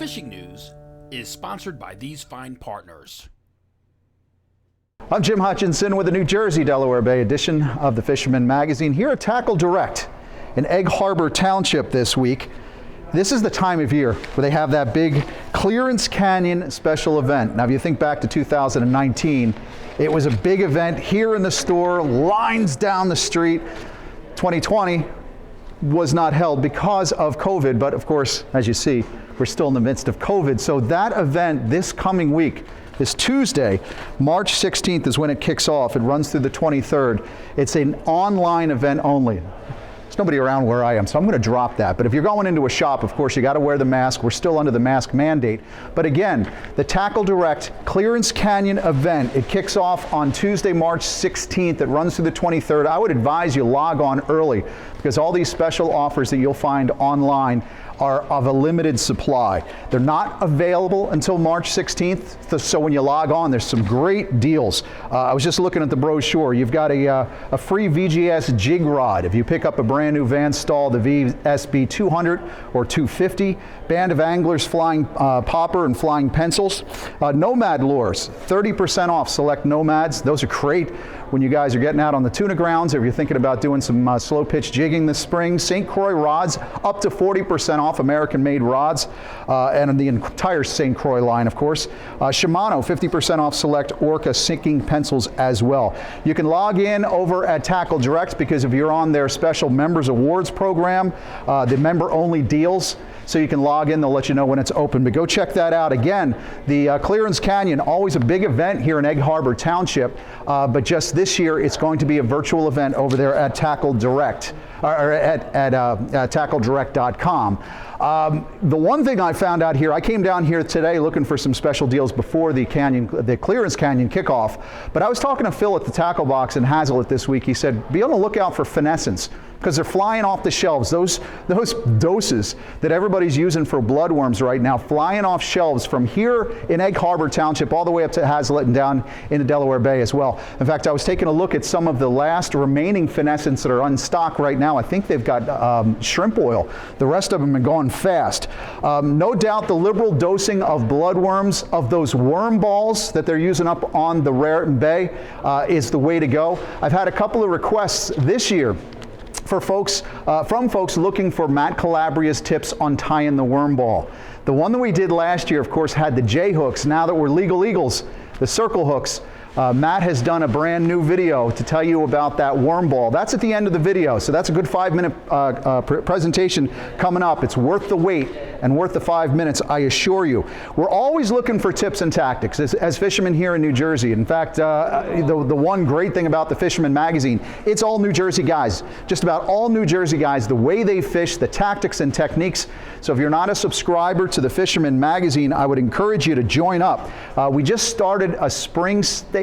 fishing news is sponsored by these fine partners. I'm Jim Hutchinson with the New Jersey Delaware Bay edition of the Fisherman magazine here at Tackle Direct in Egg Harbor Township this week. This is the time of year where they have that big Clearance Canyon special event. Now, if you think back to 2019, it was a big event here in the store, lines down the street. 2020 was not held because of COVID, but of course, as you see, we're still in the midst of COVID. So that event this coming week, this Tuesday, March 16th is when it kicks off. It runs through the 23rd. It's an online event only. There's nobody around where I am, so I'm going to drop that. But if you're going into a shop, of course, you got to wear the mask. We're still under the mask mandate. But again, the Tackle Direct Clearance Canyon event, it kicks off on Tuesday, March 16th. It runs through the 23rd. I would advise you log on early because all these special offers that you'll find online are of a limited supply. They're not available until March 16th, so when you log on, there's some great deals. I was just looking at the brochure. You've got a free VGS jig rod if you pick up a brand new Van Stahl, the VSB 200 or 250. Band of Anglers flying popper and flying pencils. Nomad lures, 30% off select Nomads. Those are great when you guys are getting out on the tuna grounds, or if you're thinking about doing some slow pitch jigging this spring. St. Croix rods, up to 40% off American-made rods, and the entire St. Croix line, of course. Shimano, 50% off select Orca sinking pencils as well. You can log in over at Tackle Direct because if you're on their special Members Awards program, the member-only deals, so you can log in, they'll let you know when it's open. But go check that out. Again, the Clearance Canyon, always a big event here in Egg Harbor Township, but just this year it's going to be a virtual event over there at Tackle Direct, or at tackledirect.com. The one thing I found out here, I came down here today looking for some special deals before the Clearance Canyon kickoff, but I was talking to Phil at the Tackle Box in Hazlitt this week. He said, be on the lookout for finessence, because they're flying off the shelves. Those doses that everybody's using for bloodworms right now, flying off shelves from here in Egg Harbor Township all the way up to Hazlitt and down into Delaware Bay as well. In fact, I was taking a look at some of the last remaining finessence that are on stock right now. I think they've got shrimp oil. The rest of them are going fast. No doubt the liberal dosing of bloodworms, of those worm balls that they're using up on the Raritan Bay is the way to go. I've had a couple of requests this year for folks, from folks looking for Matt Calabria's tips on tying the worm ball. The one that we did last year, of course, had the J hooks. Now that we're legal eagles, the circle hooks, Matt has done a brand new video to tell you about that worm ball. That's at the end of the video, so that's a good 5-minute presentation coming up. It's worth the wait and worth the 5 minutes, I assure you. We're always looking for tips and tactics as fishermen here in New Jersey. In fact, the one great thing about the Fisherman magazine, it's all New Jersey guys. Just about all New Jersey guys, the way they fish, the tactics and techniques. So if you're not a subscriber to the Fisherman magazine, I would encourage you to join up. We just started a spring subscription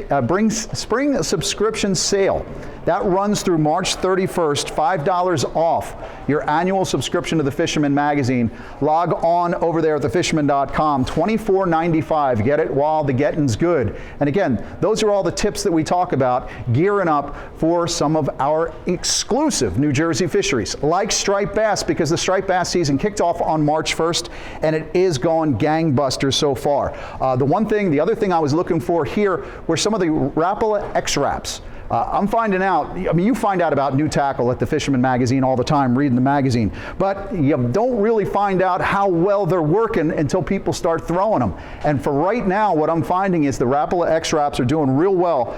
sale. That runs through March 31st, $5 off your annual subscription to the Fisherman magazine. Log on over there at thefisherman.com, $24.95. Get it while the getting's good. And again, those are all the tips that we talk about gearing up for some of our exclusive New Jersey fisheries, like striped bass, because the striped bass season kicked off on March 1st, and it is going gangbusters so far. The other thing I was looking for here were some of the Rapala X-Wraps. I'm finding out, I mean, you find out about new tackle at the Fisherman magazine all the time, reading the magazine, but you don't really find out how well they're working until people start throwing them. And for right now, what I'm finding is the Rapala X-Wraps are doing real well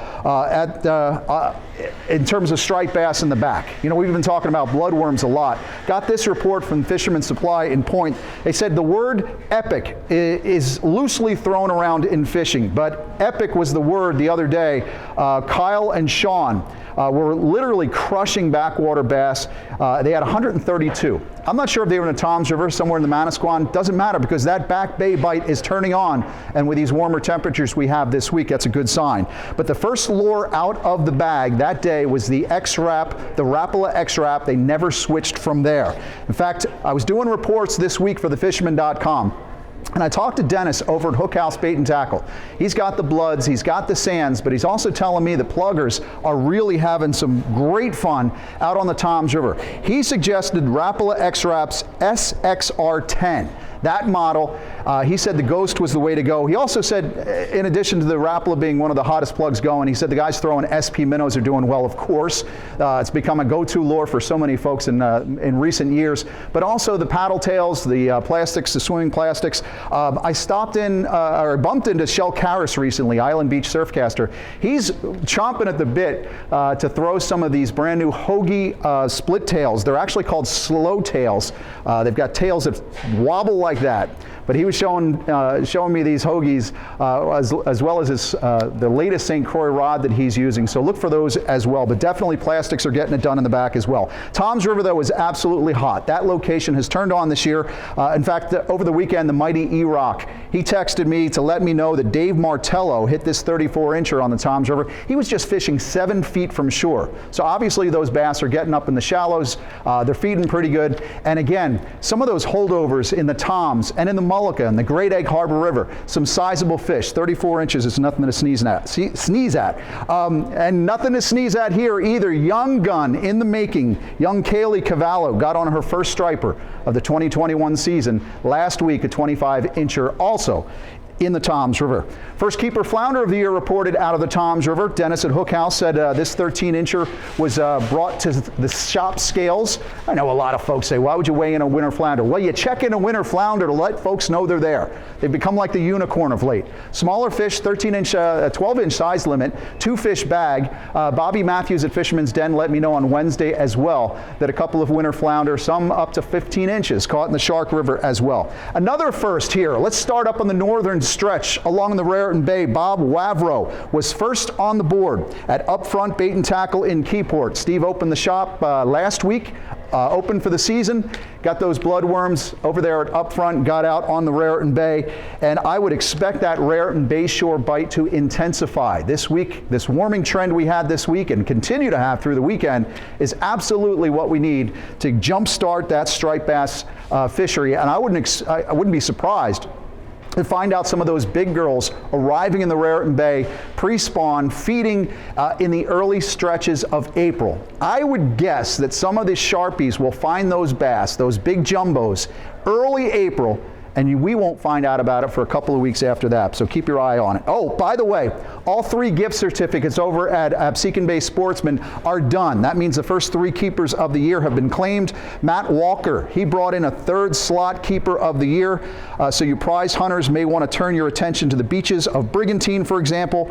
in terms of striped bass in the back. You know, we've been talking about bloodworms a lot. Got this report from Fisherman Supply in Point. They said the word epic is loosely thrown around in fishing, but epic was the word the other day. Kyle and Sean were literally crushing backwater bass. They had 132. I'm not sure if they were in the Toms River, somewhere in the Manasquan. Doesn't matter because that back bay bite is turning on, and with these warmer temperatures we have this week, that's a good sign. But the first lure out of the bag that day was the X-Wrap, the Rapala X-Wrap. They never switched from there. In fact, I was doing reports this week for thefisherman.com. And I talked to Dennis over at Hook House Bait and Tackle. He's got the bloods, he's got the sands, but he's also telling me the pluggers are really having some great fun out on the Toms River. He suggested Rapala X-Wraps SXR10. That model, he said the Ghost was the way to go. He also said, in addition to the Rapala being one of the hottest plugs going, he said the guys throwing SP minnows are doing well, of course. It's become a go-to lure for so many folks in recent years. But also the paddle tails, the plastics, the swimming plastics. I stopped in, or bumped into Shell Karras recently, Island Beach Surfcaster. He's chomping at the bit to throw some of these brand new Hoagie split tails. They're actually called slow tails. They've got tails that wobble like that. But he was showing me these Hoagies as well as the latest St. Croix rod that he's using. So look for those as well. But definitely plastics are getting it done in the back as well. Toms River, though, is absolutely hot. That location has turned on this year. In fact, over the weekend, the mighty E-Rock, he texted me to let me know that Dave Martello hit this 34-incher on the Toms River. He was just fishing 7 feet from shore. So obviously those bass are getting up in the shallows. They're feeding pretty good. And again, some of those holdovers in the Toms and in the Mullica and the Great Egg Harbor River, some sizable fish. 34 inches is nothing to sneeze at. And nothing to sneeze at here either. Young gun in the making. Young Kaylee Cavallo got on her first striper of the 2021 season last week, a 25-incher also in the Toms River. First keeper flounder of the year reported out of the Toms River. Dennis at Hook House said this 13-incher was brought to the shop scales. I know a lot of folks say, why would you weigh in a winter flounder? Well, you check in a winter flounder to let folks know they're there. They've become like the unicorn of late. Smaller fish, 13-inch, 12-inch size limit, 2-fish bag. Bobby Matthews at Fisherman's Den let me know on Wednesday as well that a couple of winter flounder, some up to 15 inches, caught in the Shark River as well. Another first here. Let's start up on the northern stretch along the Raritan Bay. Bob Wavro was first on the board at Upfront Bait and Tackle in Keyport. Steve opened the shop last week, opened for the season, got those bloodworms over there at Upfront, got out on the Raritan Bay, and I would expect that Raritan Bay shore bite to intensify. This week, this warming trend we had this week and continue to have through the weekend is absolutely what we need to jumpstart that striped bass fishery, and I wouldn't be surprised to find out some of those big girls arriving in the Raritan Bay, pre-spawn, feeding in the early stretches of April. I would guess that some of the Sharpies will find those bass, those big jumbos, early April, and we won't find out about it for a couple of weeks after that, so keep your eye on it. Oh, by the way, all 3 gift certificates over at Absecon Bay Sportsman are done. That means the first 3 keepers of the year have been claimed. Matt Walker, he brought in a 3rd slot keeper of the year, so you prize hunters may want to turn your attention to the beaches of Brigantine, for example,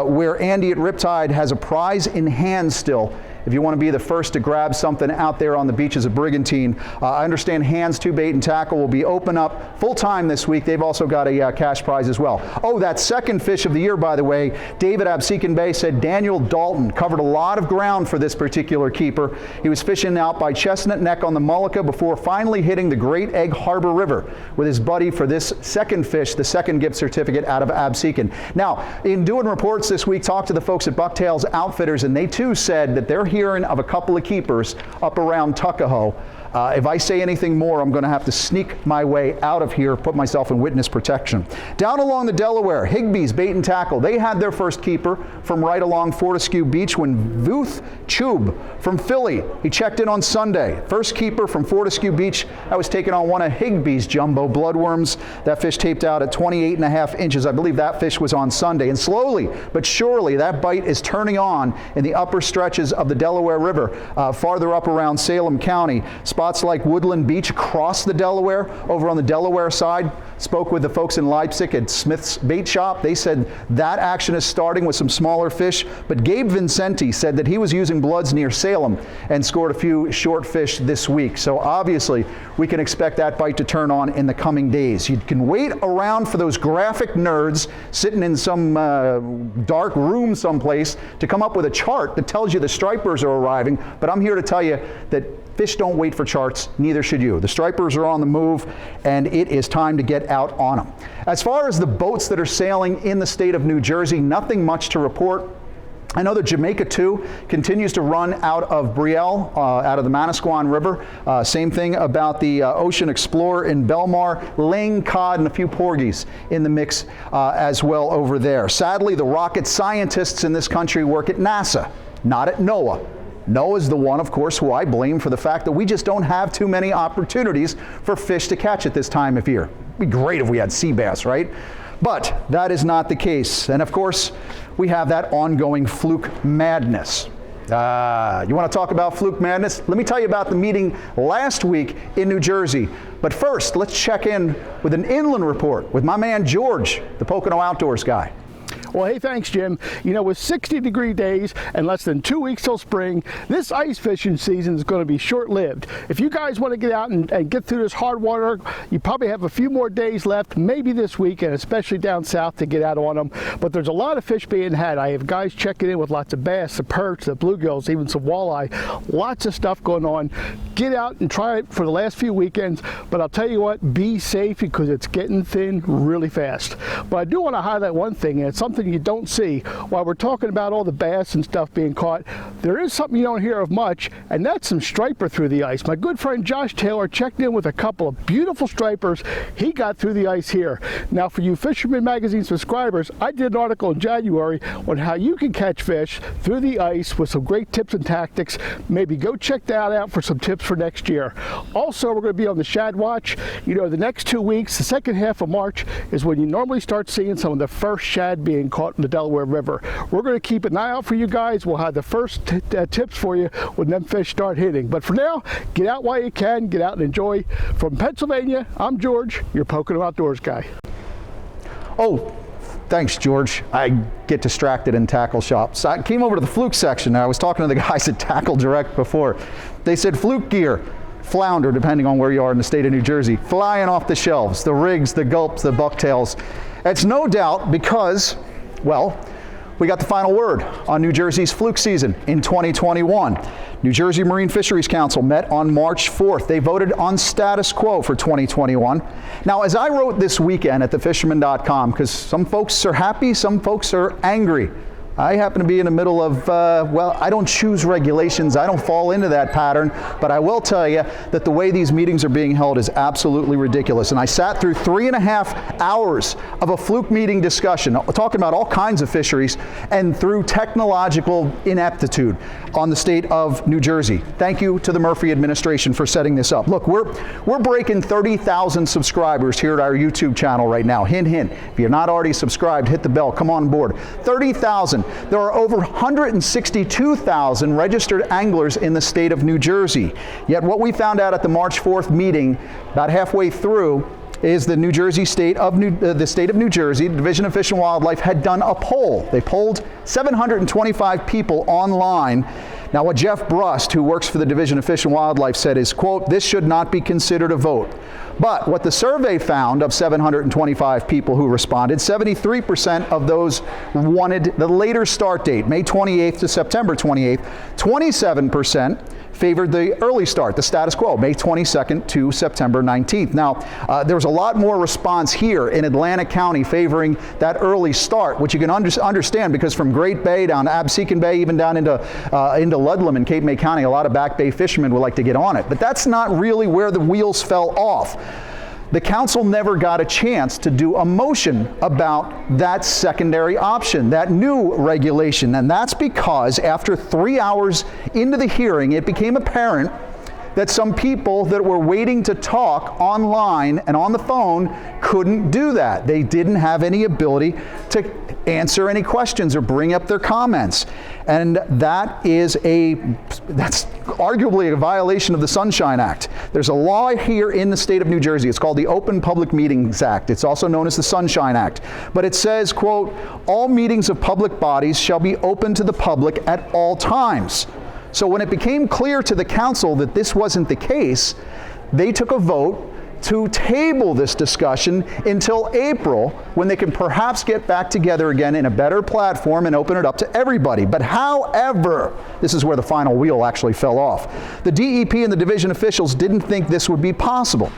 where Andy at Riptide has a prize in hand still. If you want to be the first to grab something out there on the beaches of Brigantine. I understand Hands 2 Bait and Tackle will be open up full time this week. They've also got a cash prize as well. Oh, that second fish of the year, by the way, David Absecon Bay said Daniel Dalton covered a lot of ground for this particular keeper. He was fishing out by Chestnut Neck on the Mullica before finally hitting the Great Egg Harbor River with his buddy for this second fish, the second gift certificate out of Absecon. Now, in doing reports this week, talked to the folks at Bucktails Outfitters, and they too said that they're hearing of a couple of keepers up around Tuckahoe. If I say anything more, I'm going to have to sneak my way out of here, put myself in witness protection. Down along the Delaware, Higbee's Bait and Tackle, they had their first keeper from right along Fortescue Beach when Vuth Chub from Philly, he checked in on Sunday. First keeper from Fortescue Beach, that was taken on one of Higbee's jumbo bloodworms. That fish taped out at 28.5 inches. I believe that fish was on Sunday. And slowly but surely, that bite is turning on in the upper stretches of the Delaware River, farther up around Salem County. Spots like Woodland Beach across the Delaware, over on the Delaware side. Spoke with the folks in Leipzig at Smith's Bait Shop. They said that action is starting with some smaller fish, but Gabe Vincenti said that he was using bloods near Salem and scored a few short fish this week. So obviously, we can expect that bite to turn on in the coming days. You can wait around for those graphic nerds sitting in some dark room someplace to come up with a chart that tells you the stripers are arriving, but I'm here to tell you that fish don't wait for charts, neither should you. The stripers are on the move, and it is time to get out on them. As far as the boats that are sailing in the state of New Jersey, nothing much to report. I know the Jamaica 2 continues to run out of Brielle, out of the Manasquan River. Same thing about the Ocean Explorer in Belmar, laying cod and a few porgies in the mix as well over there. Sadly, the rocket scientists in this country work at NASA, not at NOAA. Noah's the one, of course, who I blame for the fact that we just don't have too many opportunities for fish to catch at this time of year. It'd be great if we had sea bass, right? But that is not the case. And of course, we have that ongoing fluke madness. You want to talk about fluke madness? Let me tell you about the meeting last week in New Jersey. But first, let's check in with an inland report with my man George, the Pocono Outdoors Guy. Well, hey, thanks, Jim. You know, with 60-degree days and less than 2 weeks till spring, this ice fishing season is going to be short-lived. If you guys want to get out and get through this hard water, you probably have a few more days left, maybe this week, and especially down south to get out on them. But there's a lot of fish being had. I have guys checking in with lots of bass, the perch, the bluegills, even some walleye. Lots of stuff going on. Get out and try it for the last few weekends. But I'll tell you what, be safe because it's getting thin really fast. But I do want to highlight one thing, and it's something you don't see. While we're talking about all the bass and stuff being caught, there is something you don't hear of much, and that's some striper through the ice. My good friend Josh Taylor checked in with a couple of beautiful stripers he got through the ice here. Now, for you Fisherman magazine subscribers, I did an article in January on how you can catch fish through the ice with some great tips and tactics. Maybe go check that out for some tips for next year. Also, we're going to be on the shad watch. You know, the next 2 weeks, the second half of March, is when you normally start seeing some of the first shad being caught in the Delaware River. We're going to keep an eye out for you guys. We'll have the first tips for you when them fish start hitting. But for now, get out while you can. Get out and enjoy. From Pennsylvania, I'm George, your Pocono Outdoors Guy. Oh, thanks, George. I get distracted in tackle shops. I came over to the fluke section. I was talking to the guys at Tackle Direct before. They said fluke gear, flounder, depending on where you are in the state of New Jersey, flying off the shelves, the rigs, the gulps, the bucktails. It's no doubt because, well, we got the final word on New Jersey's fluke season in 2021. New Jersey Marine Fisheries Council met on March 4th. They voted on status quo for 2021. Now, as I wrote this weekend at thefisherman.com, because some folks are happy, some folks are angry. I happen to be in the middle of, well, I don't choose regulations. I don't fall into that pattern, but I will tell you that the way these meetings are being held is absolutely ridiculous. And I sat through 3.5 hours of a fluke meeting discussion, talking about all kinds of fisheries and through technological ineptitude on the state of New Jersey. Thank you to the Murphy administration for setting this up. Look, we're breaking 30,000 subscribers here at our YouTube channel right now. Hint, hint. If you're not already subscribed, hit the bell. Come on board. 30,000. There are over 162,000 registered anglers in the state of New Jersey. Yet what we found out at the March 4th meeting, about halfway through, is the state of New Jersey, the Division of Fish and Wildlife, had done a poll. They polled 725 people online. Now, what Jeff Brust, who works for the Division of Fish and Wildlife, said is, quote, "This should not be considered a vote." But what the survey found of 725 people who responded, 73% of those wanted the later start date, May 28th to September 28th. 27% favored the early start, the status quo, May 22nd to September 19th. Now, there was a lot more response here in Atlantic County favoring that early start, which you can understand because from Great Bay down to Absecon Bay, even down into Ludlam and Cape May County, a lot of back bay fishermen would like to get on it. But that's not really where the wheels fell off. The council never got a chance to do a motion about that secondary option, that new regulation. And that's because after 3 hours into the hearing, it became apparent that some people that were waiting to talk online and on the phone couldn't do that. They didn't have any ability to answer any questions or bring up their comments. And that's arguably a violation of the Sunshine Act. There's a law here in the state of New Jersey. It's called the Open Public Meetings Act. It's also known as the Sunshine Act. But it says, quote, "All meetings of public bodies shall be open to the public at all times." So when it became clear to the council that this wasn't the case, they took a vote to table this discussion until April, when they can perhaps get back together again in a better platform and open it up to everybody. But however, this is where the final wheel actually fell off. The DEP and the division officials didn't think this would be possible.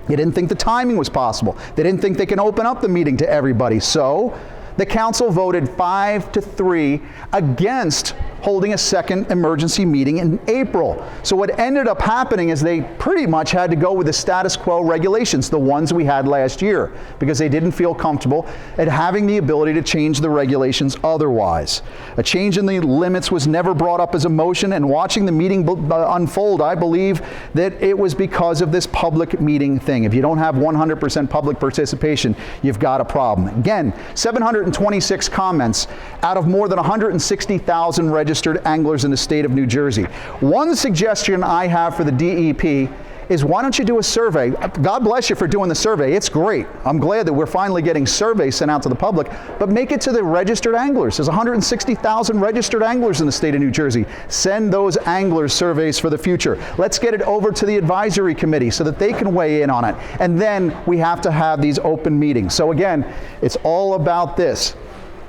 They didn't think the timing was possible. They didn't think they can open up the meeting to everybody. So the council voted 5-3 against holding a second emergency meeting in April. So what ended up happening is they pretty much had to go with the status quo regulations, the ones we had last year, because they didn't feel comfortable at having the ability to change the regulations otherwise. A change in the limits was never brought up as a motion, and watching the meeting unfold, I believe that it was because of this public meeting thing. If you don't have 100% public participation, you've got a problem. Again, 726 comments out of more than 160,000 registered anglers in the state of New Jersey. One suggestion I have for the DEP is, why don't you do a survey? God bless you for doing the survey. It's great. I'm glad that we're finally getting surveys sent out to the public, but make it to the registered anglers. There's 160,000 registered anglers in the state of New Jersey. Send those anglers surveys for the future. Let's get it over to the advisory committee so that they can weigh in on it. And then we have to have these open meetings. So again, it's all about this.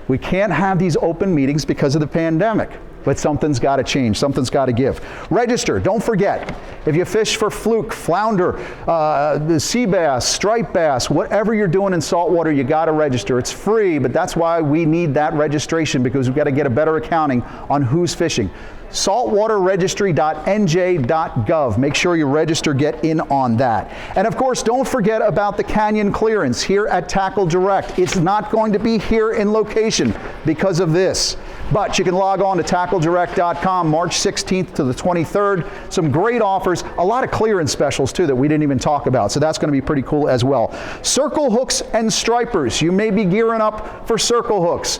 We can't have these open meetings because of the pandemic. But something's got to change. Something's got to give. Register. Don't forget. If you fish for fluke, flounder, sea bass, striped bass, whatever you're doing in saltwater, you got to register. It's free, but that's why we need that registration, because we've got to get a better accounting on who's fishing. saltwaterregistry.nj.gov. Make sure you register, get in on that. And of course, don't forget about the canyon clearance here at Tackle Direct. It's not going to be here in location because of this. But you can log on to tackledirect.com March 16th to the 23rd. Some great offers, a lot of clearance specials too that we didn't even talk about. So that's going to be pretty cool as well. Circle hooks and stripers. You may be gearing up for circle hooks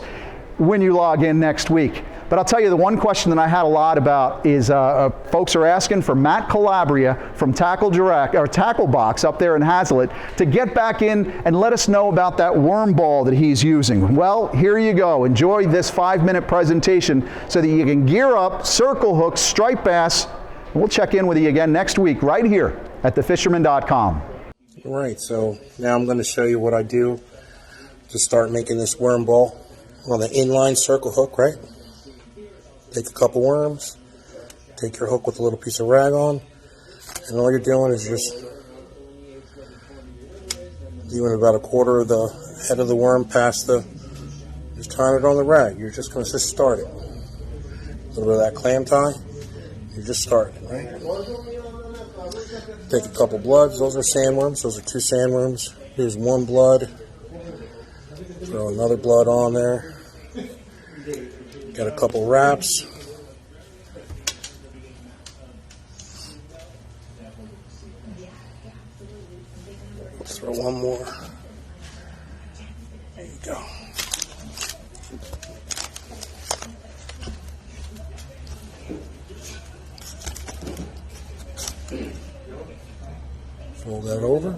when you log in next week. But I'll tell you, the one question that I had a lot about is folks are asking for Matt Calabria from Tackle Direct, or Tackle Box up there in Hazlitt, to get back in and let us know about that wormball that he's using. Well, here you go. Enjoy this 5-minute presentation so that you can gear up, circle hooks, striped bass. We'll check in with you again next week right here at thefisherman.com. All right, so now I'm going to show you what I do to start making this wormball on the inline circle hook, right? Take a couple worms, take your hook with a little piece of rag on, and all you're doing is just leaving about a quarter of the head of the worm past the, just tying it on the rag. You're just going to just start it. A little bit of that clam tie, you're just starting it, right? Take a couple bloods, those are sandworms, those are 2 sandworms. Here's 1 blood, throw another blood on there. Got a couple wraps. Let's throw 1 more. There you go. Fold that over.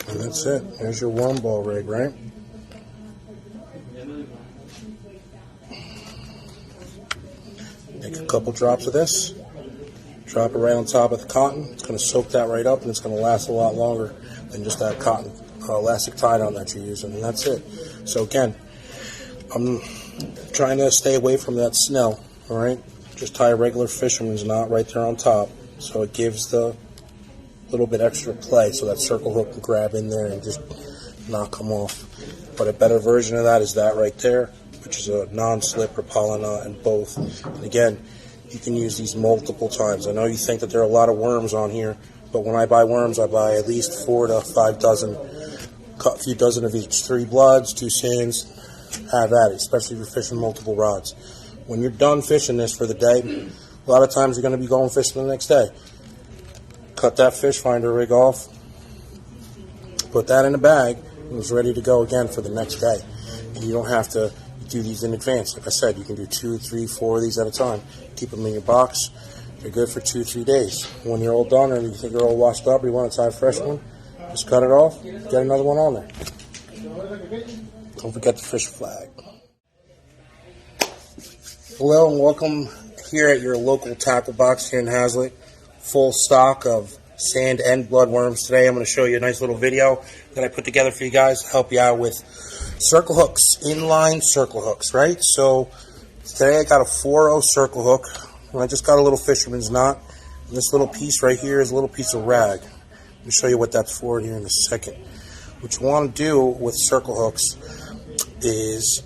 And that's it. There's your wormball rig, right? Take a couple drops of this, drop it right on top of the cotton. It's going to soak that right up, and it's going to last a lot longer than just that cotton elastic tie-down that you're using, and that's it. So again, I'm trying to stay away from that snell, all right? Just tie a regular fisherman's knot right there on top, so it gives the little bit extra play so that circle hook can grab in there and just not come off. But a better version of that is that right there, which is a non-slip or poly knot in both. And again, you can use these multiple times. I know you think that there are a lot of worms on here, but when I buy worms, I buy at least 4 to 5 dozen, a few dozen of each. 3 bloods, 2 sands, have at it, especially if you're fishing multiple rods. When you're done fishing this for the day, a lot of times you're going to be going fishing the next day. Cut that fish finder rig off, put that in a bag, and it's ready to go again for the next day. And you don't have to do these in advance. Like I said, you can do 2, 3, 4 of these at a time. Keep them in your box, They're good for 2-3 days. When you're all done and you think you're all washed up, you want to tie a fresh one, just cut it off, get another one on there. Don't forget the fish flag. Hello and welcome here at your local tackle box here in Hazlitt. Full stock of sand and bloodworms. Today I'm going to show you a nice little video that I put together for you guys to help you out with circle hooks, inline circle hooks, right? So today I got a 4-0 circle hook, and I just got a little fisherman's knot. And this little piece right here is a little piece of rag. Let me show you what that's for here in a second. What you want to do with circle hooks is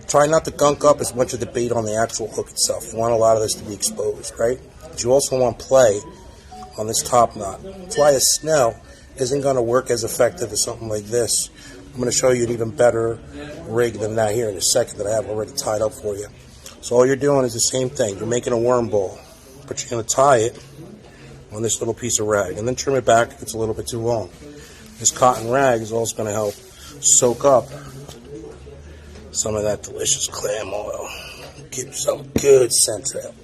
try not to gunk up as much of the bait on the actual hook itself. You want a lot of this to be exposed, right? But you also want play on this top knot. That's why a snell isn't going to work as effective as something like this. I'm going to show you an even better rig than that here in a second that I have already tied up for you. So all you're doing is the same thing. You're making a worm ball, but you're going to tie it on this little piece of rag and then trim it back if it's a little bit too long. This cotton rag is also going to help soak up some of that delicious clam oil. Give yourself a good scent trail.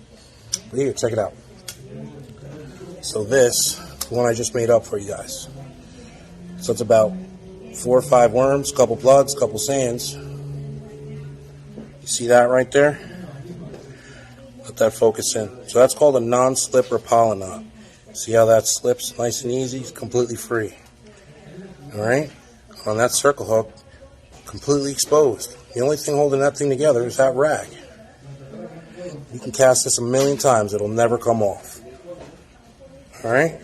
But here, check it out. So this is the one I just made up for you guys. So it's about 4 or 5 worms, couple bloods, couple sands. You see that right there? Let that focus in. So that's called a non-slip Rapala knot. See how that slips nice and easy? It's completely free. Alright? On that circle hook, completely exposed. The only thing holding that thing together is that rag. You can cast this a million times, it'll never come off. Alright?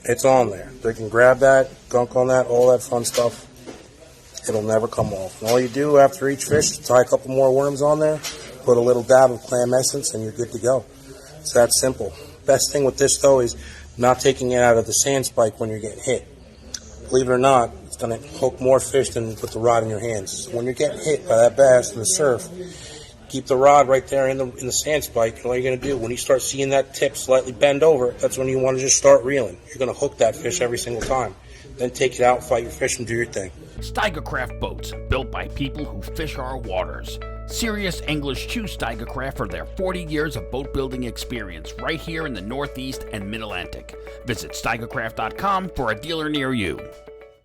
It's on there. They can grab that, gunk on that, all that fun stuff. It'll never come off. And all you do after each fish is tie a couple more worms on there, put a little dab of clam essence, and you're good to go. It's that simple. Best thing with this, though, is not taking it out of the sand spike when you're getting hit. Believe it or not, it's going to hook more fish than you put the rod in your hands. So when you're getting hit by that bass in the surf, keep the rod right there in the sand spike. And all you're going to do, when you start seeing that tip slightly bend over, that's when you want to just start reeling. You're going to hook that fish every single time. Then take it out, fight your fish, and do your thing. Steigercraft boats, built by people who fish our waters. Serious English choose Steigercraft for their 40 years of boat building experience right here in the Northeast and Mid-Atlantic. Visit steigercraft.com for a dealer near you.